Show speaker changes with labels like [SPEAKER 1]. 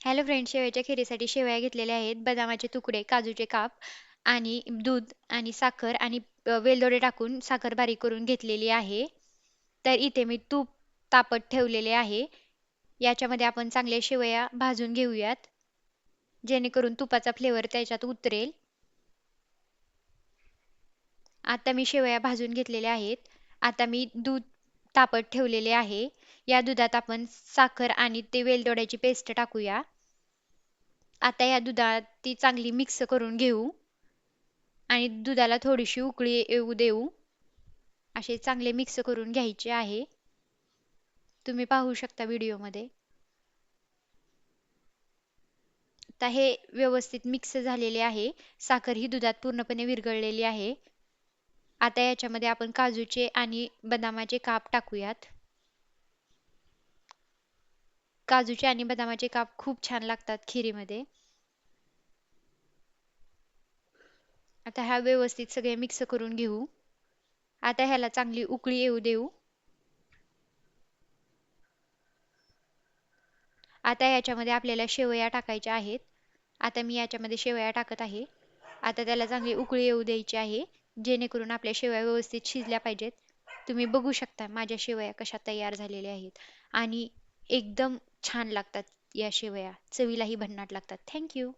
[SPEAKER 1] Hello friends, शेवयाच्या खीरीसाठी शेवया घेतलेल्या आहेत, बदामाचे तुकडे, काजूचे काप आणि दूध आणि साखर आणि वेलदोडे टाकून साखर बारीक करून घेतलेली आहे. तर इथे मी तूप तापत ठेवलेले आहे. याच्यामध्ये आपण चांगले शेवया भाजून घेऊयात, जेणेकरून तुपाचा फ्लेवर त्याच्यात उतरेल. आता मी शेवया भाजून घेतलेल्या आहेत. आता मी दूध तापत ठेवलेले आहे. या दुधात आपण साखर आणि ते वेलदोड्याची पेस्ट टाकूया. आता या दुधात ती चांगली मिक्स करून घेऊ आणि दुधाला थोडीशी उकळी येऊ देऊ. असे चांगले मिक्स करून घ्यायचे आहे. तुम्ही पाहू शकता व्हिडिओमध्ये. आता हे व्यवस्थित मिक्स झालेले आहे. साखर ही दुधात पूर्णपणे विरघळलेली आहे. आता याच्यामध्ये आपण काजूचे आणि बदामाचे काप टाकूयात. काजूचे आणि बदामाचे काप खूप छान लागतात खिरीमध्ये. आता हा व्यवस्थित सगळे मिक्स करून घेऊ. आता ह्याला चांगली उकळी येऊ देऊ. आता याच्यामध्ये आपल्याला शेवया टाकायच्या आहेत. आता मी याच्यामध्ये शेवया टाकत आहे. आता त्याला चांगली उकळी येऊ द्यायची आहे, जेणेकरून आपल्या शेवया व्यवस्थित शिजल्या पाहिजेत. तुम्ही बघू शकता माझ्या शेवया कशा तयार झालेल्या आहेत आणि एकदम छान लागतात या शेवया. चवीलाही भन्नाट लागतात. Thank you.